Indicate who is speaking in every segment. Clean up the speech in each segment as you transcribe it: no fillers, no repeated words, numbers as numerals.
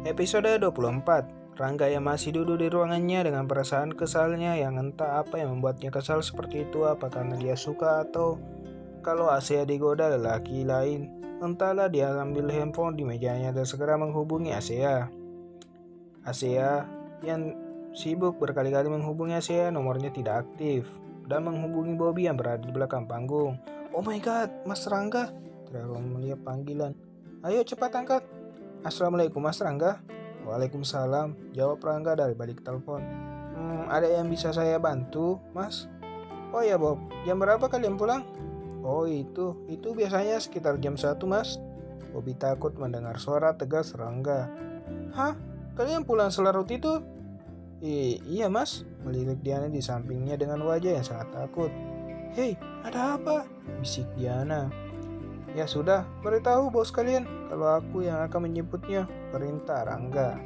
Speaker 1: Episode 24. Rangga yang masih duduk di ruangannya dengan perasaan kesalnya yang entah apa yang membuatnya kesal seperti itu, apa karena dia suka atau kalau Asia digoda lelaki lain. Entahlah, dia ambil handphone di mejanya dan segera menghubungi Asia. Asia yang sibuk berkali-kali menghubungi Asia, nomornya tidak aktif. Dan menghubungi Bobby yang berada di belakang panggung. "Oh my god, Mas Rangga!" teriak melihat panggilan. "Ayo cepat angkat." "Assalamualaikum Mas Rangga." "Waalaikumsalam," jawab Rangga dari balik telepon. Ada yang bisa saya bantu, Mas?" "Oh ya Bob, jam berapa kalian pulang?" "Oh itu biasanya sekitar jam 1 Mas." Bobby takut mendengar suara tegas Rangga. "Hah? Kalian pulang selarut itu?" Iya Mas," melirik Diana di sampingnya dengan wajah yang sangat takut. "Hei, ada apa?" bisik Diana. "Ya sudah, beritahu bos kalian kalau aku yang akan menjemputnya," perintah Rangga.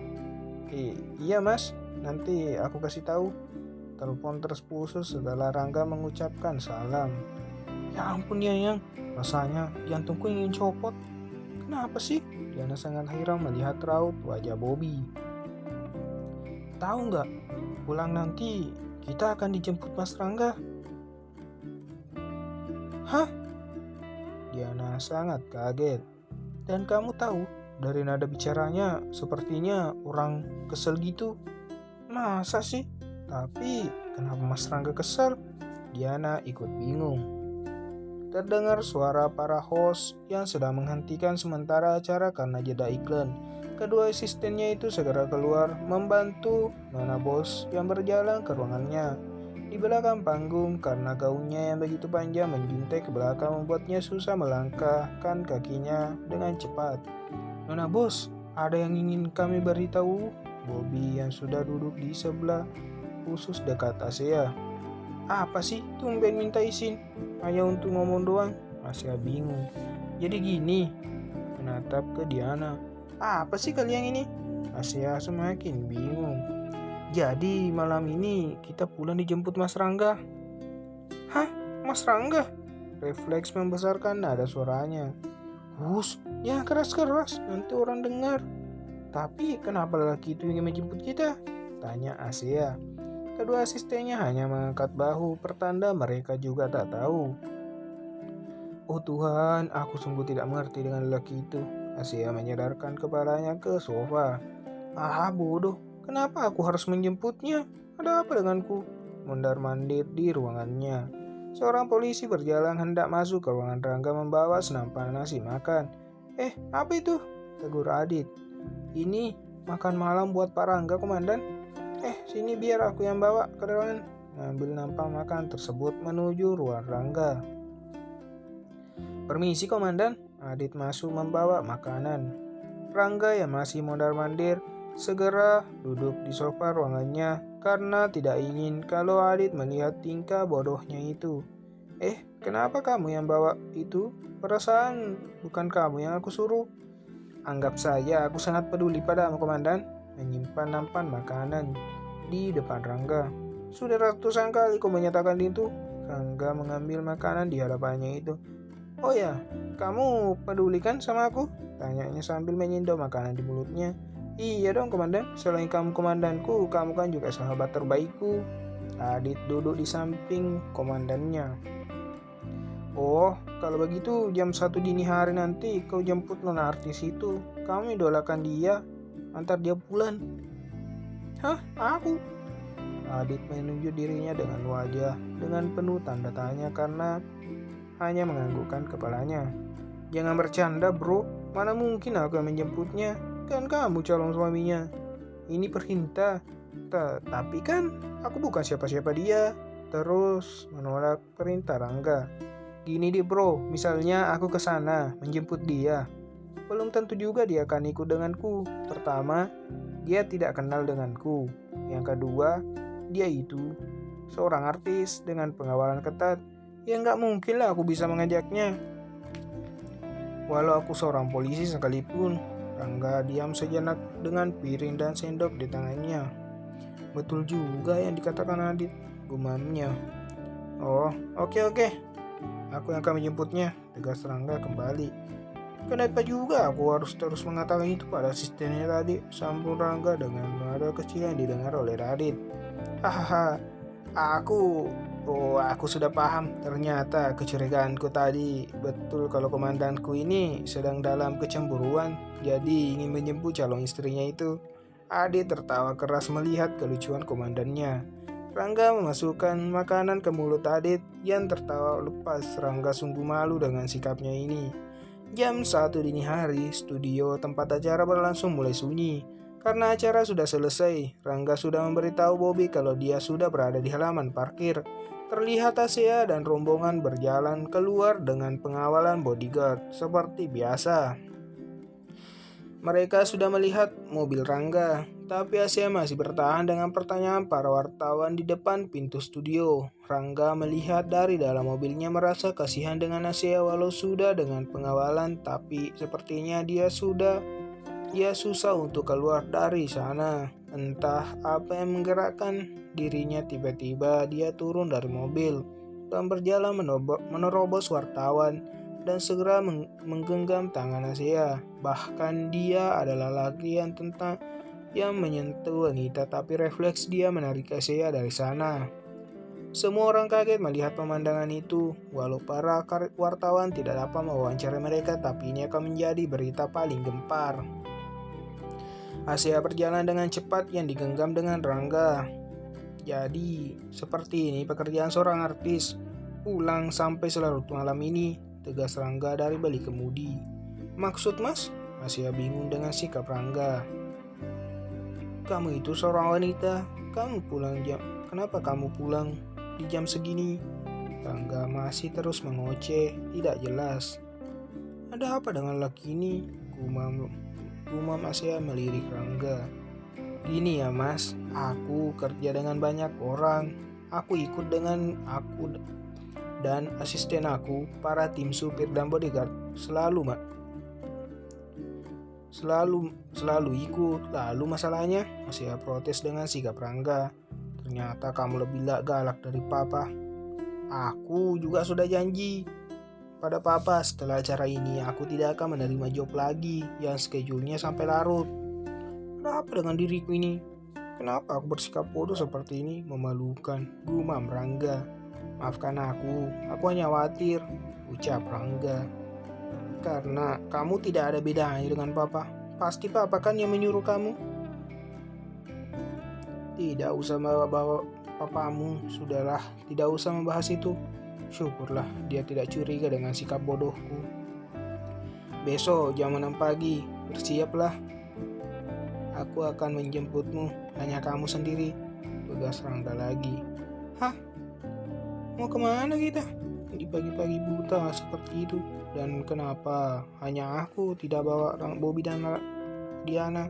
Speaker 1: Iya Mas, nanti aku kasih tahu." Telepon terus putus setelah Rangga mengucapkan salam. "Ya ampun Yang, rasanya jantungku ingin copot. Kenapa sih?" Diana sangat heran melihat raut wajah Bobby. "Tahu nggak, pulang nanti kita akan dijemput Mas Rangga." "Hah?" Diana sangat kaget. "Dan kamu tahu, dari nada bicaranya sepertinya orang kesel gitu." "Masa sih? Tapi kenapa Mas Rangga kesel?" Diana ikut bingung. Terdengar suara para host yang sedang menghentikan sementara acara karena jeda iklan. Kedua asistennya itu segera keluar membantu Nona Bos yang berjalan ke ruangannya. Di belakang panggung, karena gaunnya yang begitu panjang menjuntai ke belakang membuatnya susah melangkahkan kakinya dengan cepat. "Nona Bos, ada yang ingin kami beritahu." Bobby yang sudah duduk di sebelah khusus dekat Asia. "Apa sih tumben minta izin? Hanya untuk ngomong doang." Asia bingung. "Jadi gini," menatap ke Diana. "Apa sih kalian ini?" Asia semakin bingung. "Jadi malam ini kita pulang dijemput Mas Rangga." "Hah? Mas Rangga?" Refleks membesarkan nada suaranya. "Hus, ya keras-keras, nanti orang dengar." "Tapi kenapa lelaki itu ingin menjemput kita?" tanya Asia. Kedua asistennya hanya mengangkat bahu, pertanda mereka juga tak tahu. "Oh Tuhan, aku sungguh tidak mengerti dengan lelaki itu." Asia menyadarkan kepalanya ke sofa. Bodoh. Kenapa aku harus menjemputnya? Ada apa denganku?" Mondar-mandir di ruangannya. Seorang polisi berjalan hendak masuk ke ruangan Rangga membawa senampan nasi makan. Apa itu?" tegur Adit. "Ini makan malam buat Pak Rangga, Komandan." Sini biar aku yang bawa ke ruangan." Mengambil nampan makan tersebut menuju ruang Rangga. "Permisi Komandan." Adit masuk membawa makanan. Rangga yang masih mondar-mandir segera duduk di sofa ruangannya karena tidak ingin kalau Adit melihat tingkah bodohnya itu. Kenapa kamu yang bawa itu? Perasaan bukan kamu yang aku suruh." "Anggap saja aku sangat peduli padamu Komandan." Menyimpan nampan makanan di depan Rangga. "Sudah ratusan kali kau menyatakan itu." Rangga mengambil makanan di hadapannya itu. "Oh ya, kamu pedulikan sama aku?" tanyanya sambil menyendok makanan di mulutnya. "Iya dong Komandan, selain kamu komandanku, kamu kan juga sahabat terbaikku." Adit duduk di samping komandannya. "Oh, kalau begitu jam 1 dini hari nanti kau jemput nona artis itu. Kamu idolakan dia, antar dia pulang." "Hah? Aku?" Adit menunjuk dirinya dengan wajah dengan penuh tanda tanya karena hanya menganggukkan kepalanya. "Jangan bercanda bro, mana mungkin aku yang menjemputnya. Kan kamu calon suaminya. Ini perintah. Tapi kan aku bukan siapa-siapa dia." Terus menolak perintah Rangga. "Gini deh bro, misalnya aku ke sana menjemput dia. Belum tentu juga dia akan ikut denganku. Pertama, dia tidak kenal denganku. Yang kedua, dia itu seorang artis dengan pengawalan ketat. Ya nggak mungkin lah aku bisa mengajaknya. Walau aku seorang polisi sekalipun." Rangga diam sejenak dengan piring dan sendok di tangannya. "Betul juga yang dikatakan Adit," gumamnya. "Oh, oke. Aku yang akan menjemputnya," tegas Rangga kembali. Kenapa juga aku harus terus mengatakan itu pada asistennya tadi? Sambung Rangga dengan nada kecil yang didengar oleh Radit. Hahaha, aku aku sudah paham. Ternyata kecurigaanku tadi betul kalau komandanku ini sedang dalam kecemburuan, jadi ingin menjemput calon istrinya itu. Ade tertawa keras melihat kelucuan komandannya. Rangga memasukkan makanan ke mulut Adit yang tertawa lepas. Rangga sungguh malu dengan sikapnya ini. Jam 1 dini hari, studio tempat acara berlangsung mulai sunyi. Karena acara sudah selesai, Rangga sudah memberitahu Bobby kalau dia sudah berada di halaman parkir. Terlihat Asia dan rombongan berjalan keluar dengan pengawalan bodyguard seperti biasa. Mereka sudah melihat mobil Rangga, tapi Asia masih bertahan dengan pertanyaan para wartawan di depan pintu studio. Rangga melihat dari dalam mobilnya merasa kasihan dengan Asia walau sudah dengan pengawalan, tapi sepertinya dia susah untuk keluar dari sana. Entah apa yang menggerakkan dirinya, tiba-tiba dia turun dari mobil dan berjalan menerobos wartawan dan segera menggenggam tangan Asia. Bahkan dia adalah laki yang menyentuh wanita, tapi refleks dia menarik Asia dari sana. Semua orang kaget melihat pemandangan itu. Walau para wartawan tidak dapat mewawancarai mereka, tapi ini akan menjadi berita paling gempar. Asia berjalan dengan cepat yang digenggam dengan Rangga. Jadi, seperti ini pekerjaan seorang artis. Pulang sampai selarut malam ini, tegas Rangga dari balik kemudi. Maksud mas? Asia bingung dengan sikap Rangga. Kamu itu seorang wanita. Kenapa kamu pulang di jam segini? Rangga masih terus mengoceh, tidak jelas. Ada apa dengan laki ini? Gumam Asia melirik Rangga. Gini ya mas, aku kerja dengan banyak orang. Aku ikut dengan aku dan asisten aku, para tim supir dan bodyguard selalu ikut. Lalu masalahnya? Asia protes dengan sikap Rangga. Ternyata kamu lebih galak dari papa. Aku juga sudah janji pada papa, setelah acara ini aku tidak akan menerima job lagi yang schedule-nya sampai larut. Ada apa dengan diriku ini? Kenapa aku bersikap bodoh seperti ini? Memalukan, gumam Rangga. Maafkan aku hanya khawatir, ucap Rangga. Karena kamu tidak ada bedanya dengan papa. Pasti papa kan yang menyuruh kamu. Tidak usah bawa papamu, sudahlah, tidak usah membahas itu. Syukurlah dia tidak curiga dengan sikap bodohku. Besok jam 6 pagi, bersiaplah. Aku akan menjemputmu, hanya kamu sendiri, tegas Rangga lagi. Hah? Mau kemana kita? Di pagi-pagi buta seperti itu. Dan kenapa hanya aku tidak bawa Bobby dan Diana?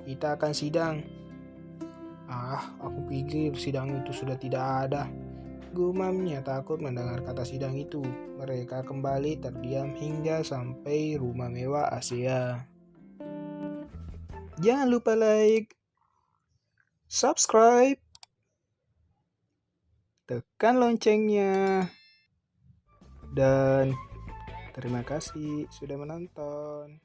Speaker 1: Kita akan sidang. Aku pikir sidang itu sudah tidak ada. Gumamnya takut mendengar kata sidang itu. Mereka kembali terdiam hingga sampai rumah mewah Asia. Jangan lupa like, subscribe, tekan loncengnya, dan terima kasih sudah menonton.